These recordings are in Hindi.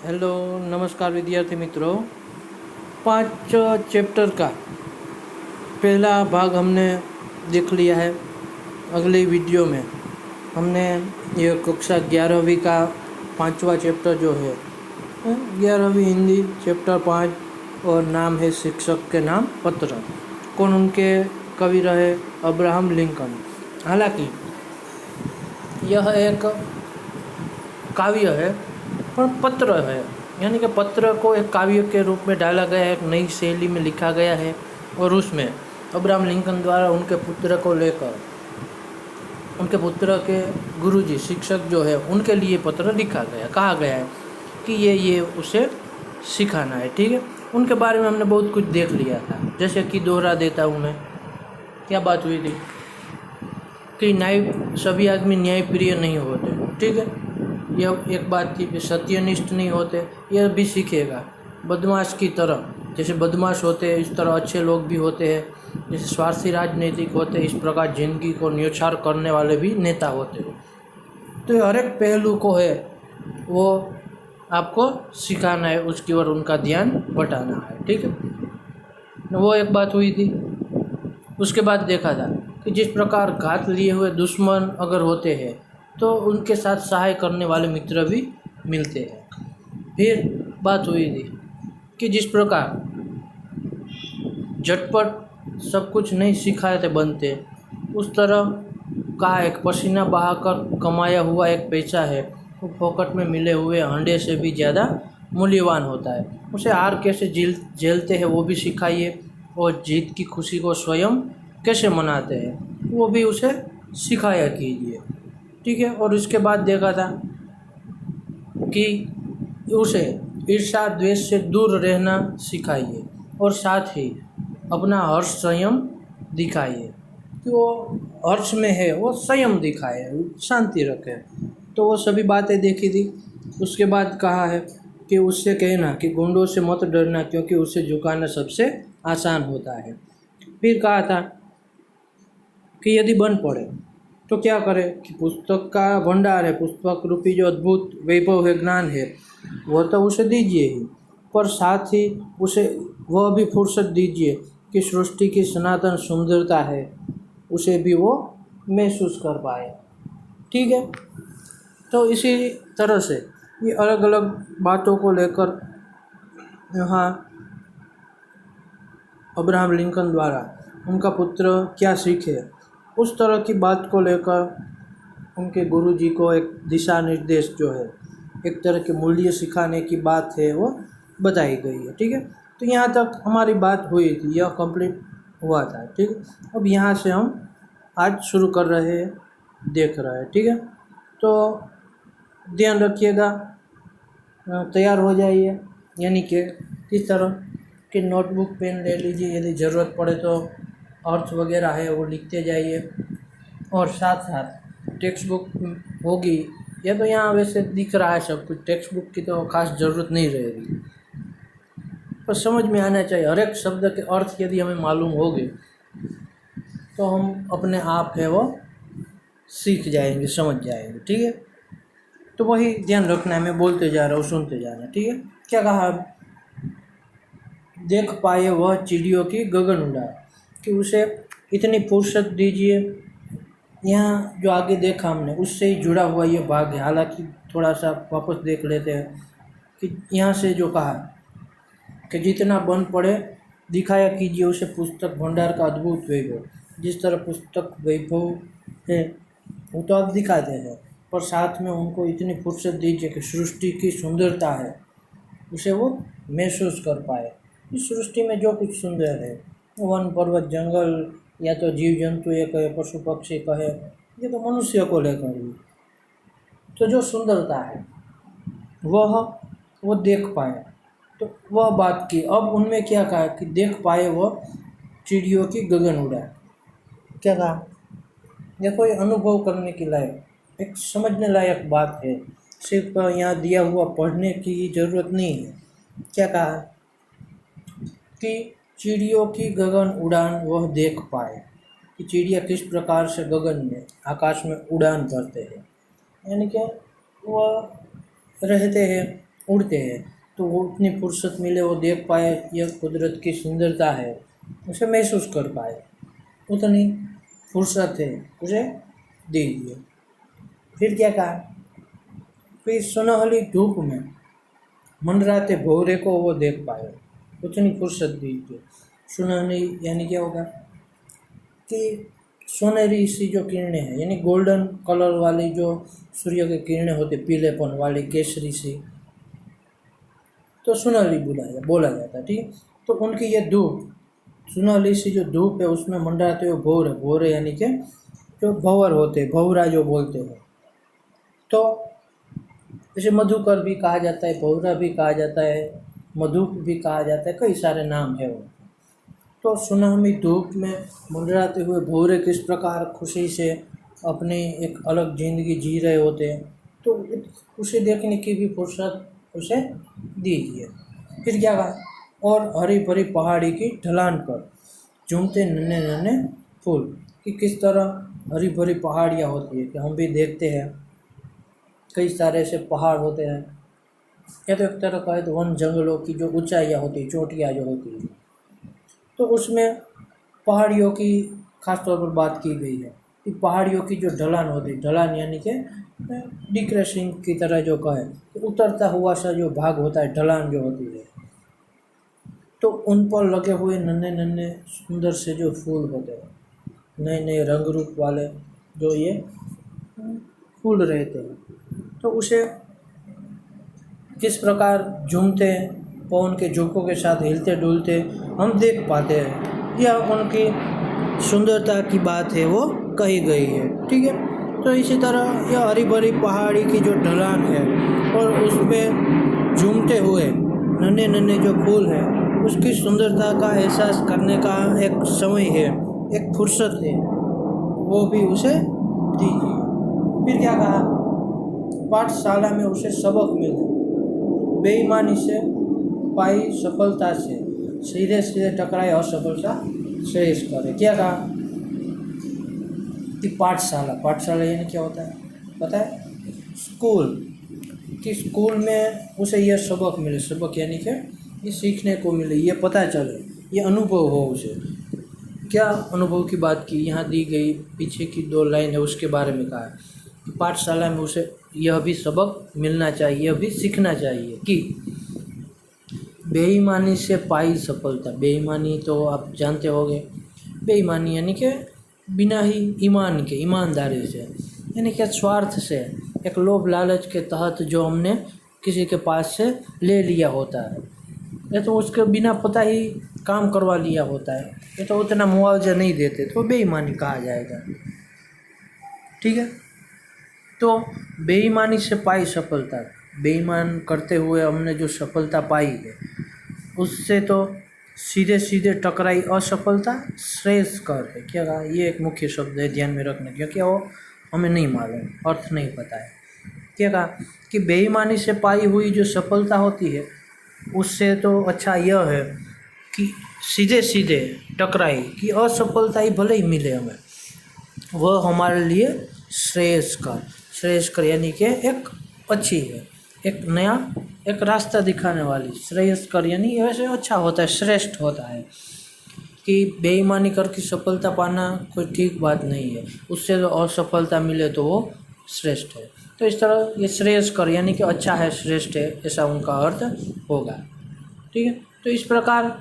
हेलो, नमस्कार विद्यार्थी मित्रों। 5 चैप्टर का पहला भाग हमने देख लिया है। अगली वीडियो में हमने ये कक्षा 11वीं का 5वां चैप्टर जो है 11वीं हिंदी चैप्टर 5 और नाम है शिक्षक के नाम पत्र। कौन उनके कवि रहे? Abraham Lincoln. हालांकि यह एक काव्य है पर पत्र है, यानी कि पत्र को एक काव्य के रूप में डाला गया है, एक नई शैली में लिखा गया है और उसमें अब्राहम लिंकन द्वारा उनके पुत्र को लेकर उनके पुत्र के गुरुजी शिक्षक जो है उनके लिए पत्र लिखा गया। कहा गया है कि ये उसे सिखाना है। ठीक है, उनके बारे में हमने बहुत कुछ देख लिया था। जैसे कि दोहरा देता हूँ मैं, क्या बात हुई थी कि सभी आदमी न्यायप्रिय नहीं होते। ठीक है, यह एक बात थी कि सत्यनिष्ठ नहीं होते, यह भी सीखेगा। बदमाश की तरह, जैसे बदमाश होते हैं इस तरह अच्छे लोग भी होते हैं। जैसे स्वार्थी राजनीतिक होते हैं इस प्रकार जिंदगी को न्यौछावर करने वाले भी नेता होते हैं। तो हर एक पहलू को है वो आपको सिखाना है, उसकी ओर उनका ध्यान बटाना है। ठीक है, वो एक बात हुई थी। उसके बाद देखा था कि जिस प्रकार घात लिए हुए दुश्मन अगर होते हैं तो उनके साथ सहाय करने वाले मित्र भी मिलते हैं। फिर बात हुई थी कि जिस प्रकार झटपट सब कुछ नहीं सिखाते बनते, उस तरह का एक पसीना बहाकर कमाया हुआ एक पैसा है वो फोकट में मिले हुए अंडे से भी ज़्यादा मूल्यवान होता है। उसे हार कैसे झेलते हैं वो भी सिखाइए और जीत की खुशी को स्वयं कैसे मनाते हैं वो भी उसे सिखाया कीजिए। ठीक है, और उसके बाद देखा था कि उसे ईर्ष्या द्वेष से दूर रहना सिखाइए और साथ ही अपना हर्ष संयम दिखाइए कि वो हर्ष में है वो संयम दिखाए, शांति रखे। तो वो सभी बातें देखी थी। उसके बाद कहा है कि उससे कहना कि गुंडों से मत डरना क्योंकि उसे झुकाना सबसे आसान होता है। फिर कहा था कि यदि बन पड़े तो क्या करें कि पुस्तक का भंडार है, पुस्तक रूपी जो अद्भुत वैभव है, ज्ञान है, वह तो उसे दीजिए ही, पर साथ ही उसे वह भी फुर्सत दीजिए कि सृष्टि की सनातन सुंदरता है उसे भी वो महसूस कर पाए। ठीक है, तो इसी तरह से ये अलग अलग बातों को लेकर यहाँ अब्राहम लिंकन द्वारा उनका पुत्र क्या सीखे उस तरह की बात को लेकर उनके गुरुजी को एक दिशा निर्देश जो है, एक तरह के मूल्य सिखाने की बात है वो बताई गई है। ठीक है, तो यहाँ तक हमारी बात हुई थी, यह कंप्लीट हुआ था। ठीक है, अब यहाँ से हम आज शुरू कर रहे हैं, देख रहे हैं। ठीक है, तो ध्यान रखिएगा, तैयार हो जाइए, यानी कि किस तरह कि नोटबुक पेन ले लीजिए, यदि ज़रूरत पड़े तो अर्थ वगैरह है वो लिखते जाइए और साथ साथ टेक्स्ट बुक होगी। या तो यहाँ वैसे दिख रहा है सब कुछ, टेक्स्ट बुक की तो खास ज़रूरत नहीं रहेगी, पर समझ में आना चाहिए। हर एक शब्द के अर्थ यदि हमें मालूम होंगे तो हम अपने आप है वो सीख जाएंगे, समझ जाएंगे। ठीक है, तो वही ध्यान रखना है, मैं बोलते जा रहा हूँ, सुनते जाना। ठीक है, क्या कहा? देख पाए वह चिड़ियों की गगन उड़ान, कि उसे इतनी फुर्सत दीजिए। यहाँ जो आगे देखा हमने उससे ही जुड़ा हुआ ये भाग है। हालांकि थोड़ा सा वापस देख लेते हैं कि यहाँ से जो कहा कि जितना बन पड़े दिखाया कीजिए उसे पुस्तक भंडार का अद्भुत वैभव। जिस तरह पुस्तक वैभव है वो तो आप दिखाते हैं, पर साथ में उनको इतनी फुर्सत दीजिए कि सृष्टि की सुंदरता है उसे वो महसूस कर पाए। इस सृष्टि में जो कुछ सुंदर है, वन पर्वत जंगल या तो जीव जंतु ये कहे, पशु पक्षी कहे, ये तो मनुष्य को लेकर ही, तो जो सुंदरता है वह वो देख पाए, तो वह बात की। अब उनमें क्या कहा कि देख पाए वह चिड़ियों की गगन उड़ान। क्या कहा? देखो, ये अनुभव करने के लायक, एक समझने लायक बात है। सिर्फ यहाँ दिया हुआ पढ़ने की ज़रूरत नहीं है। क्या कहा कि चिड़ियों की गगन उड़ान वह देख पाए, कि चिड़िया किस प्रकार से गगन में आकाश में उड़ान भरते हैं, यानी कि वह रहते हैं उड़ते हैं, तो वो उतनी फुर्सत मिले, वो देख पाए यह कुदरत की सुंदरता है, उसे महसूस कर पाए, उतनी फुर्सत है उसे दीजिए। फिर क्या कहा, फिर सुनहली धूप में मंडराते भौरे को वो देख पाए, उतनी फुर्सत दीजिए। सुनहली यानी क्या होगा कि सोनेरी सी जो किरणें हैं, यानी गोल्डन कलर वाली जो सूर्य की किरणें होती, पीलेपन वाली केसरी सी, तो सुनहली बोला जाता है। ठीक, तो उनकी ये धूप, सुनहली सी जो धूप है, उसमें मंडराते हुए भौरे, भौरे यानी कि जो भंवर होते, भौरा जो बोलते हैं, तो इसे मधुकर भी कहा जाता है, भौरा भी कहा जाता है, मधुप भी कहा जाता है, कई सारे नाम है वो। तो सुनहली धूप में मंडराते हुए भौरे किस प्रकार खुशी से अपनी एक अलग ज़िंदगी जी रहे होते हैं, तो उसे देखने की भी फुर्सत उसे दीजिए। फिर क्या कहा, और हरी भरी पहाड़ी की ढलान पर झूमते नन्हे नन्हे फूल, कि किस तरह हरी भरी पहाड़ियाँ होती है, कि हम भी देखते हैं कई सारे ऐसे पहाड़ होते हैं, या तो एक तरह का है तो वन जंगलों की जो ऊंचाइयाँ होती है, चोटियाँ जो होती है, तो उसमें पहाड़ियों की खास तौर पर बात की गई है कि पहाड़ियों की जो ढलान होती है, ढलान यानी कि डिक्रेसिंग की तरह जो कहे, तो उतरता हुआ सा जो भाग होता है, ढलान जो होती है, तो उन पर लगे हुए नन्हे नन्हे सुंदर से जो फूल होते हैं, नए नए रंग रूप वाले जो ये फूल रहते हैं, तो उसे किस प्रकार झूमते पवन के झोंकों के साथ हिलते डुलते हम देख पाते हैं। यह उनकी सुंदरता की बात है, वो कही गई है। ठीक है, तो इसी तरह यह हरी भरी पहाड़ी की जो ढलान है और उसमें झूमते हुए नन्हे नन्हे जो फूल है, उसकी सुंदरता का एहसास करने का एक समय है, एक फुर्सत है, वो भी उसे दीजिए। फिर क्या कहा, पाठशाला में उसे सबक मिले, बेईमानी से पाई सफलता से सीधे सीधे टकराए असफलता श्रेष्ठ करे। क्या कहा कि पाठशाला, पाठशाला यानी क्या होता है पता है, स्कूल, कि स्कूल में उसे यह सबक मिले, सबक यानी कि ये सीखने को मिले, ये पता चले, ये अनुभव हो उसे। क्या अनुभव की बात की यहाँ दी गई, पीछे की 2 लाइन है उसके बारे में कहा है। पाठशाला में उसे यह भी सबक मिलना चाहिए, यह भी सीखना चाहिए कि बेईमानी से पाई सफलता। बेईमानी तो आप जानते होंगे, बेईमानी यानी कि बिना ही ईमान के, ईमानदारी से, यानी कि स्वार्थ से, एक लोभ लालच के तहत जो हमने किसी के पास से ले लिया होता है, या तो उसके बिना पता ही काम करवा लिया होता है, या तो उतना मुआवजा नहीं देते, तो बेईमानी कहा जाएगा। ठीक है, तो बेईमानी से पाई सफलता, बेईमान करते हुए हमने जो सफलता पाई है, उससे तो सीधे सीधे टकराई असफलता श्रेष्ठ कर है। क्या कहा, ये एक मुख्य शब्द है, ध्यान में रखना, क्योंकि वो हमें नहीं मालूम, अर्थ नहीं पता है। क्या कहा कि बेईमानी से पाई हुई जो सफलता होती है, उससे तो अच्छा यह है कि सीधे सीधे टकराई, कि असफलता ही भले ही मिले हमें, वह हमारे लिए श्रेयस्कर यानी कि एक अच्छी है, एक नया एक रास्ता दिखाने वाली। श्रेयस्कर यानी वैसे अच्छा होता है, श्रेष्ठ होता है, कि बेईमानी करके सफलता पाना कोई ठीक बात नहीं है, उससे तो असफलता मिले तो वो श्रेष्ठ है। तो इस तरह ये श्रेयस्कर यानी कि अच्छा है, श्रेष्ठ है, ऐसा उनका अर्थ होगा। ठीक है, तो इस प्रकार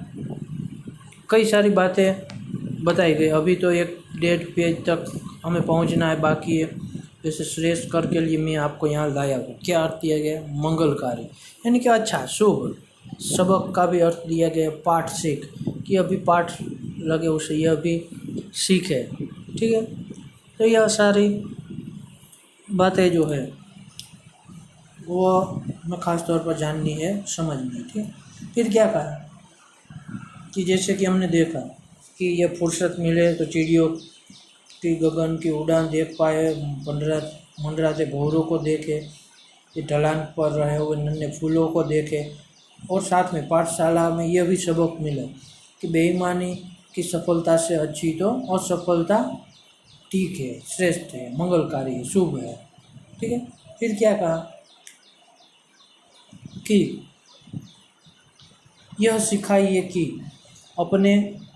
कई सारी बातें बताई गई। अभी तो एक 1.5 पेज तक हमें पहुंचना है, बाकी है। जैसे श्रेष्ठ कर के लिए मैं आपको यहाँ लाया हूँ, क्या अर्थ दिया गया, मंगलकारी यानी कि अच्छा शुभ। सबक का भी अर्थ दिया गया, पाठ सीख, कि अभी पाठ लगे उसे यह भी सीखे। ठीक है, तो यह सारी बातें जो है वो हमें ख़ास तौर पर जाननी है, समझनी है। ठीक, फिर क्या कहा कि जैसे कि हमने देखा कि यह फुर्सत मिले तो चिड़ियों की गगन की उड़ान देख पाए, मंडराते भौरों को देखे, ये ढलान पर रहे हुए नन्हे फूलों को देखे, और साथ में पाठशाला में यह भी सबक मिला कि बेईमानी की सफलता से अच्छी तो असफलता ठीक है, श्रेष्ठ है, मंगलकारी है, शुभ है। ठीक है, फिर क्या कहा कि यह सिखाइए कि अपने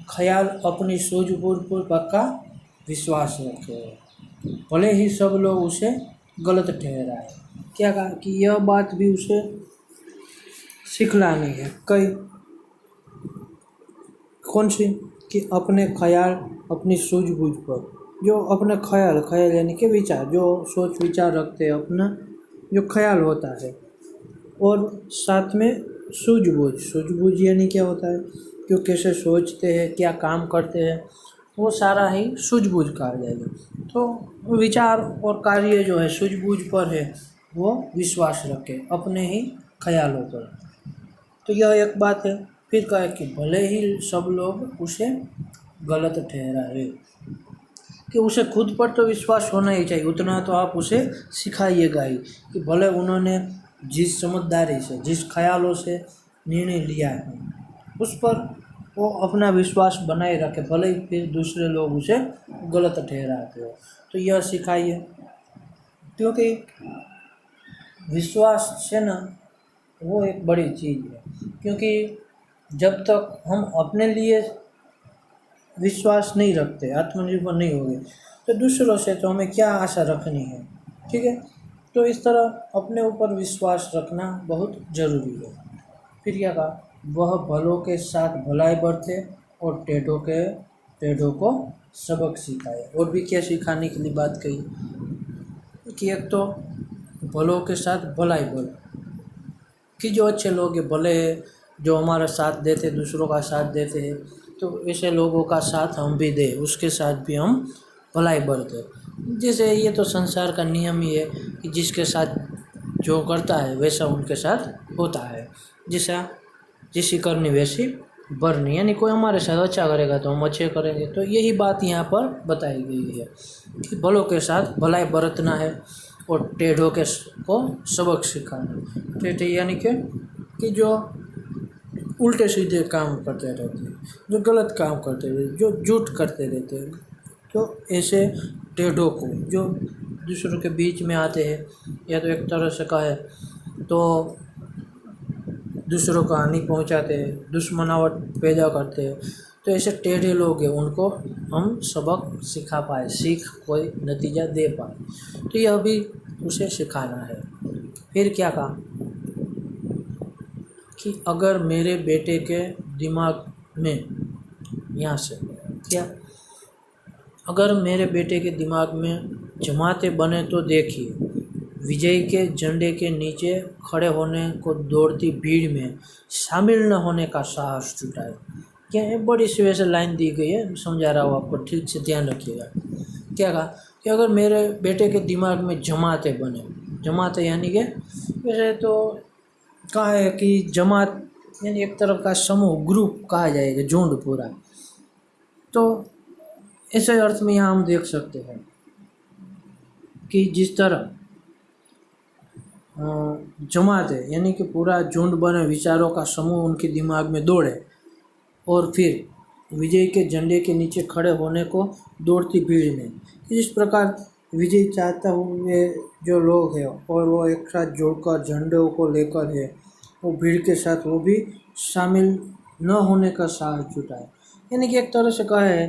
ख्याल अपनी सूझबूझ पर पक्का विश्वास रखे, भले ही सब लोग उसे गलत ठहराए। क्या कहा कि यह बात भी उसे सिखलानी है। कौन सी? कि अपने ख्याल अपनी सूझबूझ पर, जो अपने ख्याल यानी कि विचार, जो सोच विचार रखते हैं, अपना जो ख्याल होता है, और साथ में सूझबूझ यानी क्या होता है, जो कैसे सोचते हैं, क्या काम करते हैं, वो सारा ही सूझबूझ का आ जाएगा। तो विचार और कार्य जो है सूझबूझ पर है, वो विश्वास रखे अपने ही ख्यालों पर। तो यह एक बात है। फिर कहा कि भले ही सब लोग उसे गलत ठहराए, कि उसे खुद पर तो विश्वास होना ही चाहिए, उतना तो आप उसे सिखाइएगा ही कि भले उन्होंने जिस समझदारी से, जिस ख्यालों से निर्णय लिया है, उस पर वो अपना विश्वास बनाए रखे, भले ही फिर दूसरे लोग उसे गलत ठहराते हो। तो यह सिखाइए, क्योंकि विश्वास से ना वो एक बड़ी चीज़ है। क्योंकि जब तक हम अपने लिए विश्वास नहीं रखते, आत्मनिर्भर नहीं होंगे, तो दूसरों से तो हमें क्या आशा रखनी है। ठीक है, तो इस तरह अपने ऊपर विश्वास रखना बहुत ज़रूरी है। फिर क्या कहा, वह भलों के साथ भलाई बरते और टेढ़ों को सबक सिखाए। और भी क्या सिखाने के लिए बात कही कि एक तो भलों के साथ भलाई बरते, कि जो अच्छे लोग हैं, भले जो हमारा साथ देते, दूसरों का साथ देते हैं, तो ऐसे लोगों का साथ हम भी दें, उसके साथ भी हम भलाई बरतें। जैसे ये तो संसार का नियम ही है कि जिसके साथ जो करता है वैसा उनके साथ होता है, जिसी करनी वैसी भरनी। यानी कोई हमारे साथ अच्छा करेगा तो हम अच्छे करेंगे। तो यही बात यहाँ पर बताई गई है कि भलों के साथ भलाई बरतना है और टेढ़ों को सबक सिखाना। टेढ़े यानी कि जो उल्टे सीधे काम करते रहते हैं, जो गलत काम करते रहते हैं, जो झूठ करते रहते हैं, तो ऐसे टेढ़ों को जो दूसरों के बीच में आते हैं, या तो एक तरह से कहे तो दूसरों को हानि पहुंचाते हैं, दुश्मनावट पैदा करते हैं, तो ऐसे टेढ़े लोग हैं, उनको हम सबक सिखा पाए, सीख कोई नतीजा दे पाए। तो यह भी उसे सिखाना है। फिर क्या कहा कि अगर मेरे बेटे के दिमाग में, यहाँ से क्या, अगर मेरे बेटे के दिमाग में जमाते बने तो देखिए, विजय के झंडे के नीचे खड़े होने को दौड़ती भीड़ में शामिल न होने का साहस जुटाए। क्या है, बड़ी सी वैसे लाइन दी गई है, समझा रहा हूँ आपको, ठीक से ध्यान रखिएगा। क्या कहा कि अगर मेरे बेटे के दिमाग में जमाते बने, जमाते यानी कि वैसे तो कहा है कि जमात यानी एक तरफ का समूह, ग्रुप कहा जाएगा, झुंड पूरा। तो ऐसे अर्थ में यहाँ हम देख सकते हैं कि जिस तरह जमात है यानी कि पूरा झुंड बने, विचारों का समूह उनके दिमाग में दौड़े, और फिर विजय के झंडे के नीचे खड़े होने को दौड़ती भीड़ में, जिस प्रकार विजय चाहता हुए जो लोग हैं और वो एक साथ जुड़कर झंडों को लेकर है, वो भीड़ के साथ वो भी शामिल न होने का साहस जुटाए। यानी कि एक तरह से कहा है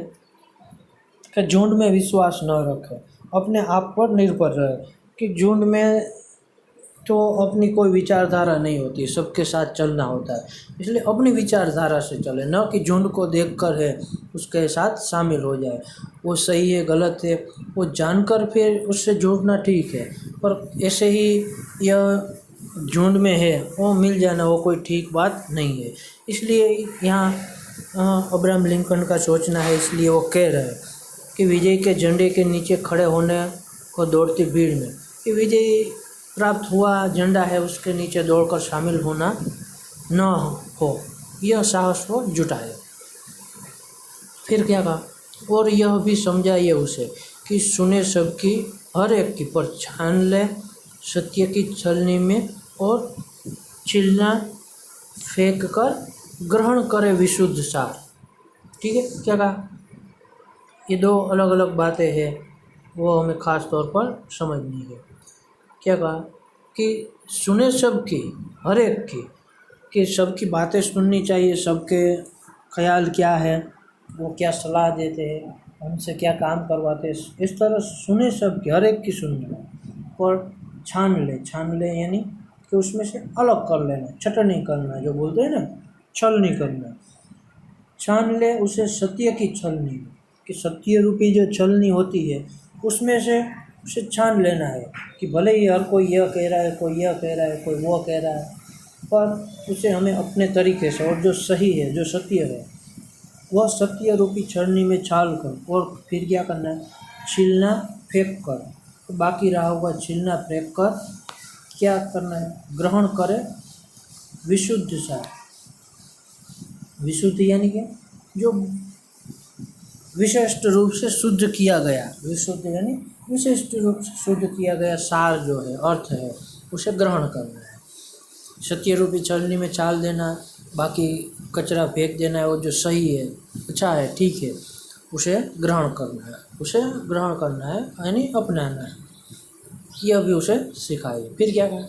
कि झुंड में विश्वास न रखे, अपने आप पर निर्भर रहे, कि झुंड में तो अपनी कोई विचारधारा नहीं होती, सबके साथ चलना होता है, इसलिए अपनी विचारधारा से चले, न कि झुंड को देखकर है उसके साथ शामिल हो जाए। वो सही है गलत है वो जानकर फिर उससे जुड़ना ठीक है, पर ऐसे ही यह झुंड में है वो मिल जाना वो कोई ठीक बात नहीं है। इसलिए यहाँ अब्राहम लिंकन का सोचना है, इसलिए वो कह रहे हैं कि विजय के झंडे के नीचे खड़े होने को दौड़ती भीड़ में, कि विजय प्राप्त हुआ झंडा है उसके नीचे दौड़कर शामिल होना न हो, यह साहस वो जुटाए। फिर क्या कहा, और यह भी समझाइए उसे कि सुने सबकी हर एक की, पर छान ले सत्य की छलनी में, और चिल्ला फेंक कर ग्रहण करे विशुद्ध सार। ठीक है, क्या कहा, ये दो अलग अलग बातें हैं, वो हमें ख़ास तौर पर समझनी है। क्या कहा कि सुने सबकी, हर एक की, कि सबकी बातें सुननी चाहिए, सबके ख्याल क्या है, वो क्या सलाह देते हैं, हमसे क्या काम करवाते हैं, इस तरह सुने सबकी, हर एक की सुनना, और छान ले यानी कि उसमें से अलग कर लेना, छट नहीं करना, जो बोलते हैं ना, छल नहीं करना। छान ले उसे सत्य की छलनी, कि सत्य रूपी जो छलनी होती है उसमें से उसे छान लेना है, कि भले ही हर कोई यह कह रहा है, कोई यह कह रहा है, कोई वो कह रहा है, पर उसे हमें अपने तरीके से, और जो सही है, जो सत्य है, वह सत्य रूपी छलनी में छाल कर, और फिर क्या करना है, छीलना फेंक कर, तो बाकी रहा हुआ छीलना फेंक कर क्या करना है, ग्रहण करे विशुद्ध सा। विशुद्ध यानी कि जो विशिष्ट रूप से शुद्ध किया गया, विशुद्ध यानी विशिष्ट रूप से शुद्ध किया गया सार जो है, अर्थ है, उसे ग्रहण करना है। सत्य रूपी छलनी में छाल देना, बाकी कचरा फेंक देना है, वो जो सही है, अच्छा है, ठीक है, उसे ग्रहण करना है, उसे ग्रहण करना है यानी अपनाना है, यह भी उसे सिखाइए। फिर क्या कहें,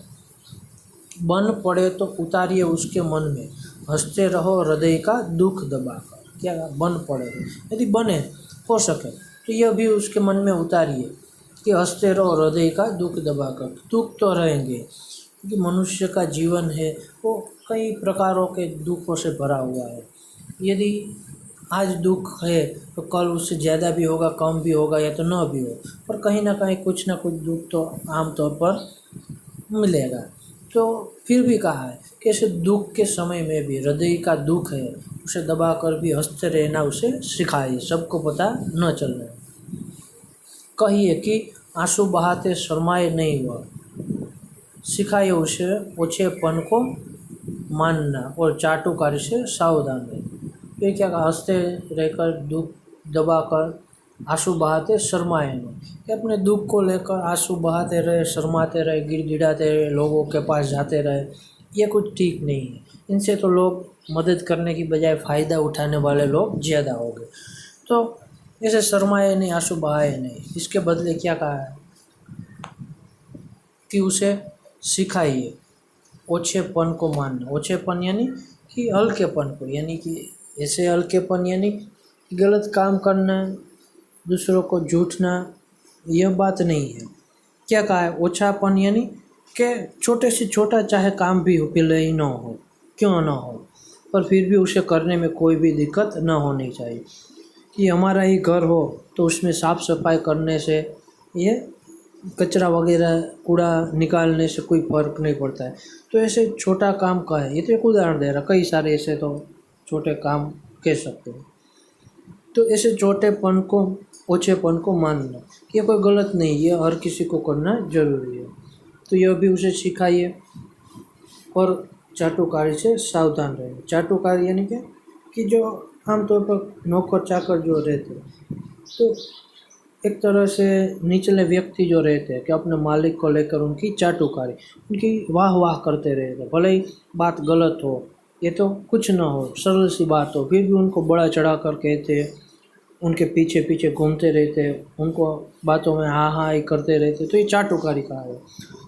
बन पड़े तो उतारिए उसके मन में, हंसते रहो हृदय का दुख दबाकर। क्या बन पड़े, यदि बने हो सके तो यह भी उसके मन में उतारिए कि हंसते रहो हृदय का दुख दबाकर। दुख तो रहेंगे, क्योंकि मनुष्य का जीवन है वो कई प्रकारों के दुखों से भरा हुआ है। यदि आज दुख है तो कल उससे ज़्यादा भी होगा, कम भी होगा, या तो न भी हो, पर कहीं ना कहीं कुछ ना कुछ दुख तो आमतौर पर मिलेगा। तो फिर भी कहा है कि ऐसे दुख के समय में भी, हृदय का दुख है उसे दबा कर भी हंसते रहना उसे सिखाइए, सबको पता न चलना। कहिए कि आंसू बहाते शर्माए नहीं, वह सिखाइए उसे ओछेपन को मानना, और चाटुकारी से सावधान रहे। ये क्या कहा, हंसते रहकर दुख दबाकर आंसू बहाते शर्माए नहीं, कि अपने दुख को लेकर आंसू बहाते रहे, शर्माते रहे, गिड़गिड़ाते रहे, लोगों के पास जाते रहे, ये कुछ ठीक नहीं है। इनसे तो लोग मदद करने की बजाय फ़ायदा उठाने वाले लोग ज़्यादा हो गए। तो ऐसे शर्माए नहीं, आंसू बहाए नहीं, इसके बदले क्या कहा है कि उसे सिखाइए ओछेपन को मानना। ओछेपन यानी कि हल्केपन को, यानी कि ऐसे हल्केपन यानी गलत काम करना, दूसरों को झूठना, यह बात नहीं है। क्या कहा है, ओछापन यानी कि छोटे से छोटा चाहे काम भी हो, पहले ही न हो, क्यों न हो, पर फिर भी उसे करने में कोई भी दिक्कत न होनी चाहिए। कि हमारा ही घर हो तो उसमें साफ़ सफाई करने से, ये कचरा वगैरह कूड़ा निकालने से कोई फ़र्क नहीं पड़ता है। तो ऐसे छोटा काम का है, ये तो एक उदाहरण दे रहा, कई सारे ऐसे तो छोटे काम कह सकते हैं। तो ऐसे छोटेपन को, ओछेपन को मानना कि ये कोई गलत नहीं है, हर किसी को करना जरूरी है, तो यह भी उसे सिखाइए। और चाटुकारी से सावधान रहे। चाटुकारी यानी क्या, कि जो आमतौर पर नौकर चाकर जो रहते हैं, तो एक तरह से निचले व्यक्ति जो रहते हैं, कि अपने मालिक को लेकर उनकी चाटुकारी, उनकी वाह वाह करते रहते, भले ही बात गलत हो, ये तो कुछ ना हो, सरल सी बात हो, फिर भी उनको बड़ा चढ़ा कर कहते, उनके पीछे पीछे घूमते रहते, उनको बातों में हाँ हाँ ही करते रहते, तो ये चाटुकारी कहा है।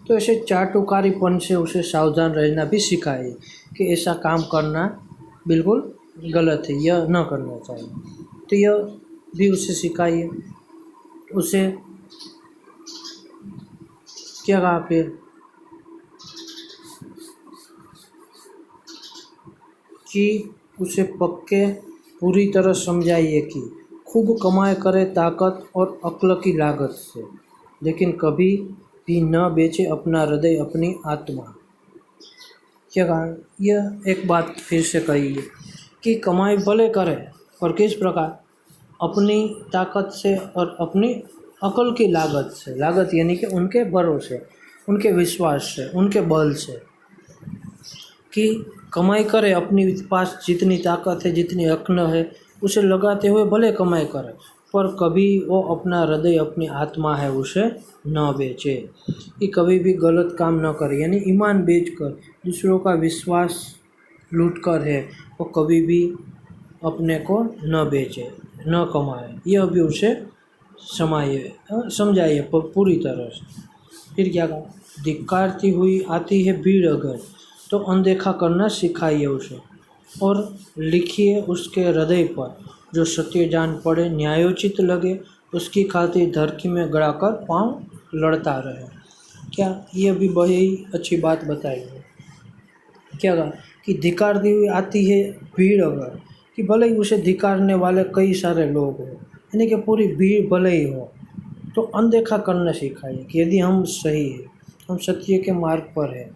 तो ऐसे चाटुकारीपन से उसे सावधान रहना भी सिखाइए, कि ऐसा काम करना बिल्कुल गलत है, यह न करना चाहिए, तो यह भी उसे सिखाइए। उसे क्या कहा फिर, कि उसे पक्के पूरी तरह समझाइए कि खूब कमाई करे ताकत और अक्ल की लागत से, लेकिन कभी भी न बेचे अपना हृदय, अपनी आत्मा। क्या कहा, यह एक बात फिर से कही है कि कमाई भले करे, और किस प्रकार, अपनी ताकत से और अपनी अकल की लागत से। लागत यानी कि उनके भरोसे, उनके विश्वास से, उनके बल से, कि कमाई करे, अपनी पास जितनी ताकत है, जितनी अक्ल है, उसे लगाते हुए भले कमाई करे, पर कभी वो अपना हृदय, अपनी आत्मा है, उसे न बेचे, कि कभी भी गलत काम न करे, यानी ईमान बेचकर, दूसरों का विश्वास लूट कर है, वो कभी भी अपने को न बेचे, न कमाए, यह भी उसे समझाइए पूरी तरह से। फिर क्या कहा, धिक्कारती हुई आती है भीड़ अगर, तो अनदेखा करना सिखाइए उसे और लिखिए उसके हृदय पर, जो सत्य जान पड़े न्यायोचित लगे, उसकी खातिर धरती में गड़ाकर पाँव लड़ता रहे। क्या ये भी बड़ी अच्छी बात बताई है। क्या कहा कि धिक्कारती हुई आती है भीड़ अगर, कि भले ही उसे धिक्कारने वाले कई सारे लोग हो, यानी कि पूरी भीड़ भले ही हो, तो अनदेखा करना सिखाइए कि यदि हम सही है, हम सत्य के मार्ग पर है,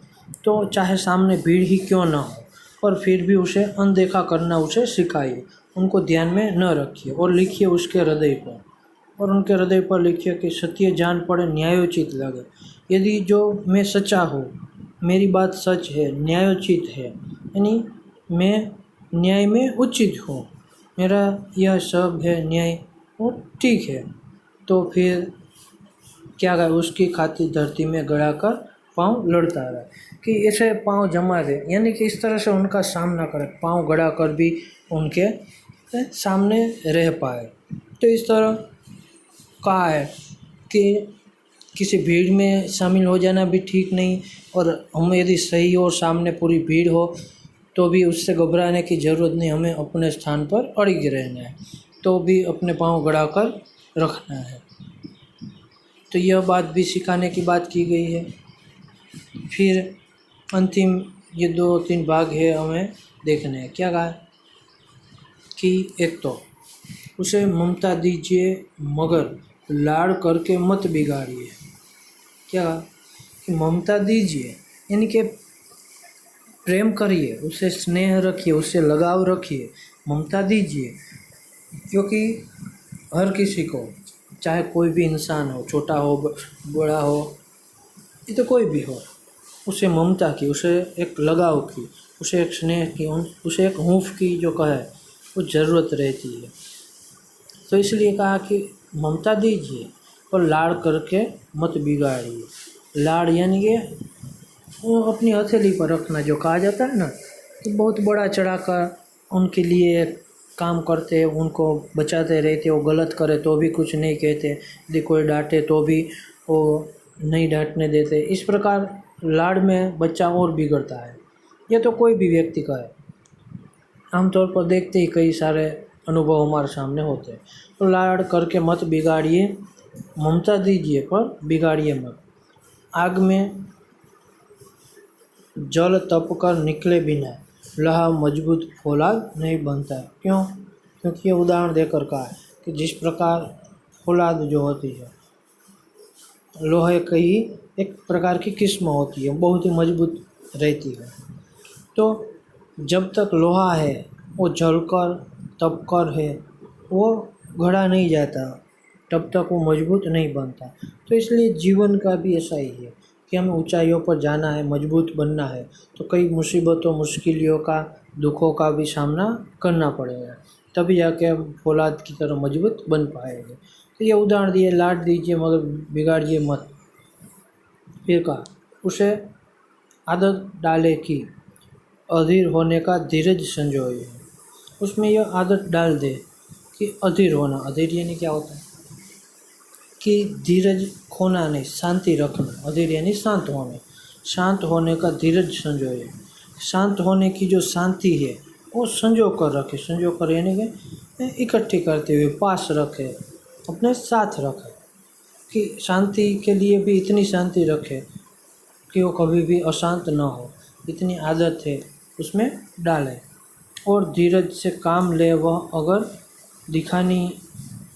तो चाहे सामने भीड़ ही क्यों ना हो, पर फिर भी उसे अनदेखा करना उसे सिखाइए, उनको ध्यान में न रखिए और लिखिए उसके हृदय पर, और उनके हृदय पर लिखिए कि सत्य जान पड़े न्यायोचित लगे। यदि जो मैं सच्चा हूँ, मेरी बात सच है, न्यायोचित है, यानी मैं न्याय में उचित हूँ, मेरा यह सब है न्याय, वो ठीक है, तो फिर क्या कहा, उसकी खातिर धरती में गड़ाकर पाँव लड़ता रहा, कि ऐसे पाँव जमा दे, यानी कि इस तरह से उनका सामना करे, पाँव गड़ा कर भी उनके सामने रह पाए। तो इस तरह कहा है कि किसी भीड़ में शामिल हो जाना भी ठीक नहीं, और हम यदि सही हो, सामने पूरी भीड़ हो, तो भी उससे घबराने की ज़रूरत नहीं, हमें अपने स्थान पर अड़िग रहना है, तो भी अपने पाँव गड़ा कर रखना है। तो यह बात भी सिखाने की बात की गई है। फिर अंतिम ये 2-3 भाग है हमें देखने हैं। क्या कहा कि एक तो उसे ममता दीजिए मगर लाड़ करके मत बिगाड़िए। क्या कहा कि ममता दीजिए, यानी कि प्रेम करिए, उसे स्नेह रखिए, उससे लगाव रखिए, ममता दीजिए, क्योंकि हर किसी को, चाहे कोई भी इंसान हो, छोटा हो बड़ा हो, ये तो कोई भी हो, उसे ममता की, उसे एक लगाव की, उसे एक स्नेह की, उसे एक हूँफ की जो कहे वो ज़रूरत रहती है। तो इसलिए कहा कि ममता दीजिए और लाड़ करके मत बिगाड़िए। लाड़ यानी कि वो अपनी हथेली पर रखना, जो कहा जाता है ना, कि बहुत बड़ा चढ़ाकर उनके लिए काम करते हैं, उनको बचाते रहते, वो गलत करे तो भी कुछ नहीं कहते, यदि कोई डांटे तो भी वो नहीं डांटने देते। इस प्रकार लाड़ में बच्चा और बिगड़ता है। ये तो कोई भी व्यक्ति का है, आमतौर पर देखते ही कई सारे अनुभव हमारे सामने होते हैं। तो लाड़ करके मत बिगाड़िए, ममता दीजिए पर बिगाड़िए मत। आग में जल तप कर निकले बिना लोहा मजबूत फौलाद नहीं बनता है। क्यों? क्योंकि ये उदाहरण देकर कहा है कि जिस प्रकार फौलाद जो होती है, लोहे की एक प्रकार की किस्म होती है, बहुत ही मजबूत रहती है। तो जब तक लोहा है वो जलकर तपकर है, वो गढ़ा नहीं जाता, तब तक वो मजबूत नहीं बनता। तो इसलिए जीवन का भी ऐसा ही है कि हमें ऊंचाइयों पर जाना है, मजबूत बनना है, तो कई मुसीबतों, मुश्किलों का, दुखों का भी सामना करना पड़ेगा, तभी जाके हम फौलाद की तरह मजबूत बन पाएंगे। तो ये उदाहरण दिए, लाड दीजिए मगर बिगाड़िए मत। फिर कहा उसे आदत डाले कि अधीर होने का धीरज संजोए। उसमें यह आदत डाल दे कि अधीर होना, अधीर यानी क्या होता है कि धीरज खोना नहीं, शांति रखना। अधीर यानी शांत होना, शांत होने का धीरज संजोए। शांत होने की जो शांति है वो संजो कर रखे, संजो कर यानी कि इकट्ठी करते हुए पास रखे, अपने साथ रखे, कि शांति के लिए भी इतनी शांति रखे कि वो कभी भी अशांत ना हो, इतनी आदत है उसमें डाले। और धीरज से काम ले वह अगर दिखानी,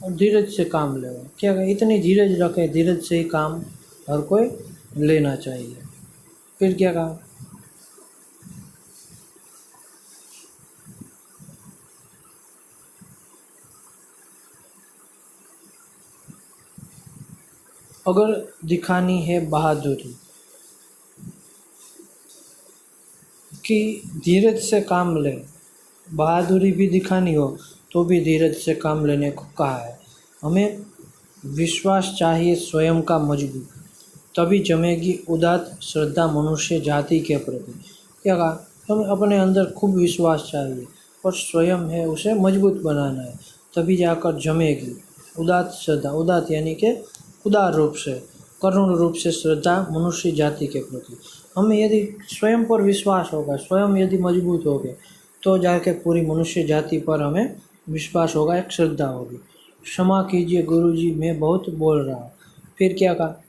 और धीरज से काम ले वह, क्या कहे, इतनी धीरज रखे, धीरज से ही काम हर कोई लेना चाहिए। फिर क्या कहा, अगर दिखानी है बहादुरी, कि धीरज से काम ले, बहादुरी भी दिखानी हो तो भी धीरज से काम लेने को कहा है। हमें विश्वास चाहिए स्वयं का मजबूत, तभी जमेगी उदात्त श्रद्धा मनुष्य जाति के प्रति। क्या कहा, हमें अपने अंदर खूब विश्वास चाहिए और स्वयं है उसे मजबूत बनाना है, तभी जाकर जमेगी उदात्त श्रद्धा। उदात्त यानी कि उदार रूप से, करुण रूप से श्रद्धा मनुष्य जाति के प्रति। हमें यदि स्वयं पर विश्वास होगा, स्वयं यदि मजबूत हो गए, तो जाके पूरी मनुष्य जाति पर हमें विश्वास होगा, एक श्रद्धा होगी। क्षमा कीजिए गुरुजी, मैं बहुत बोल रहा हूँ। फिर क्या कहा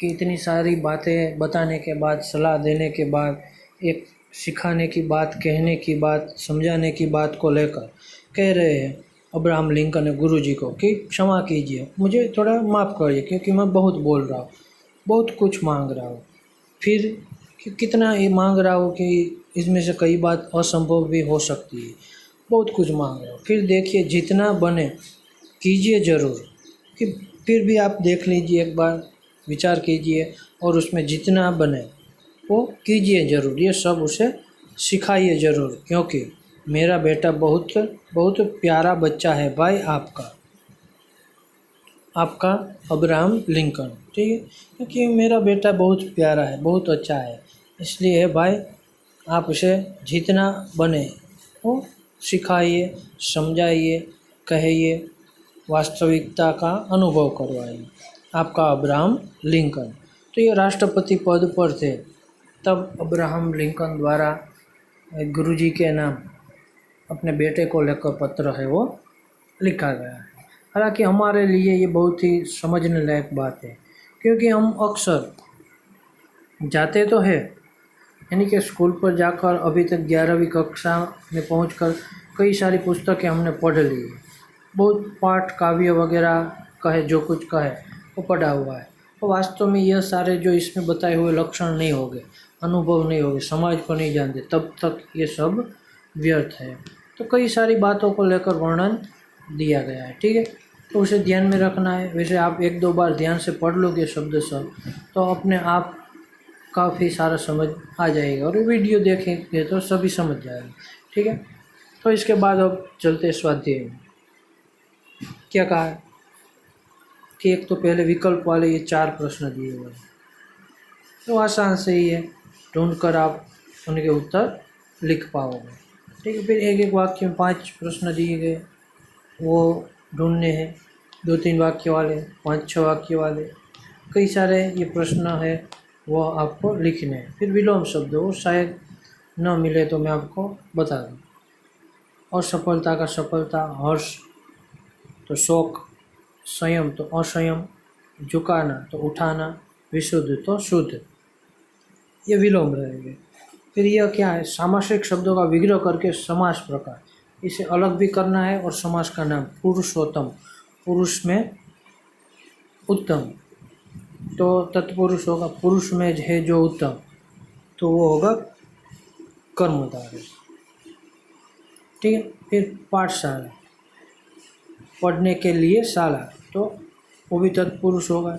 कि इतनी सारी बातें बताने के बाद, सलाह देने के बाद, एक सिखाने की बात, कहने की बात, समझाने की बात को लेकर कह रहे हैं अब्राहम लिंकन ने गुरुजी को कि क्षमा कीजिए, मुझे थोड़ा माफ़ करिए क्योंकि मैं बहुत बोल रहा हूँ, बहुत कुछ मांग रहा हूँ। फिर कितना ये मांग रहा हूँ कि इसमें से कई बात असंभव भी हो सकती है, बहुत कुछ मांग रहा हूँ। फिर देखिए, जितना बने कीजिए ज़रूर, कि फिर भी आप देख लीजिए, एक बार विचार कीजिए और उसमें जितना बने वो कीजिए ज़रूर। ये सब उसे सिखाइए ज़रूर, क्योंकि मेरा बेटा बहुत बहुत प्यारा बच्चा है भाई, आपका अब्राहम लिंकन, ठीक है, क्योंकि मेरा बेटा बहुत प्यारा है, बहुत अच्छा है, इसलिए भाई आप उसे जितना बने वो सिखाइए, समझाइए, कहिए, वास्तविकता का अनुभव करवाइए। आपका अब्राहम लिंकन। तो ये राष्ट्रपति पद पर थे, तब अब्राहम लिंकन द्वारा गुरुजी के नाम अपने बेटे को लेकर पत्र है वो लिखा गया है। हालांकि हमारे लिए ये बहुत ही समझने लायक बात है, क्योंकि हम अक्सर जाते तो है, यानी कि स्कूल पर जाकर अभी तक 11वीं कक्षा में पहुंचकर कई सारी पुस्तकें हमने पढ़ ली है, बहुत पाठ काव्य वगैरह कहे, जो कुछ कहे वो पढ़ा हुआ है। तो वास्तव में यह सारे जो इसमें बताए हुए लक्षण नहीं होंगे, अनुभव नहीं होंगे, समाज को नहीं जानते, तब तक ये सब व्यर्थ है। तो कई सारी बातों को लेकर वर्णन दिया गया है, ठीक है, तो उसे ध्यान में रखना है। वैसे आप 1-2 बार ध्यान से पढ़ लोगे शब्द सब, तो अपने आप काफ़ी सारा समझ आ जाएगा, और वीडियो देखेंगे तो सभी समझ जाएंगे, ठीक है। तो इसके बाद अब चलते स्वाध्याय में। क्या कहा है कि एक तो पहले विकल्प वाले ये 4 प्रश्न दिए हुए हैं, तो आसान से ही है, ढूंढ कर आप उनके उत्तर लिख पाओगे, ठीक है। फिर एक एक वाक्य में 5 प्रश्न दिए गए, वो ढूंढने हैं, 2-3 वाक्य वाले, 5-6 वाक्य वाले, कई सारे ये प्रश्न है, वो आपको लिखने हैं। फिर विलोम शब्द, वो शायद न मिले तो मैं आपको बता दूँ। और सफलता का सफलता, हर्ष तो शोक, संयम तो असंयम, झुकाना तो उठाना, विशुद्ध तो शुद्ध, ये विलोम रहेंगे। फिर यह क्या है, सामासिक शब्दों का विग्रह करके समास प्रकार, इसे अलग भी करना है। और समास का नाम पुरुषोत्तम, पुरुष में उत्तम, तो तत्पुरुष होगा, पुरुष में है जो उत्तम, तो वो होगा कर्मधारय, ठीक है। फिर पाठशाला, पढ़ने के लिए शाला, तो वो भी तत्पुरुष होगा।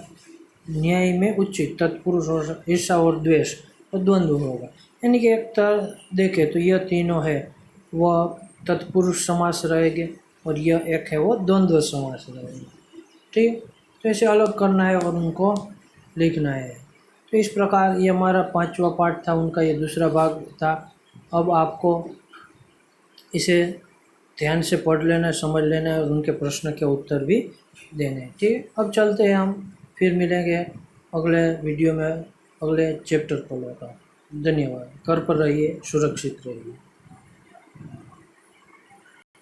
न्याय में उचित, तत्पुरुष होगा। ईर्षा और द्वेष तो द्वंद्व होगा, यानी कि एक तरह देखे तो यह तीनों है वह तत्पुरुष समास रहेंगे, और यह एक है वो द्वंद्व समास रहेंगे, ठीक। तो ऐसे अलग करना है और उनको लिखना है। तो इस प्रकार ये हमारा 5वां पाठ था, उनका ये दूसरा भाग था। अब आपको इसे ध्यान से पढ़ लेना है, समझ लेना है, और उनके प्रश्न के उत्तर भी देने हैं, ठीक है। अब चलते हैं, हम फिर मिलेंगे अगले वीडियो में, अगले चैप्टर को लेकर। धन्यवाद। घर पर रहिए, सुरक्षित रहिए।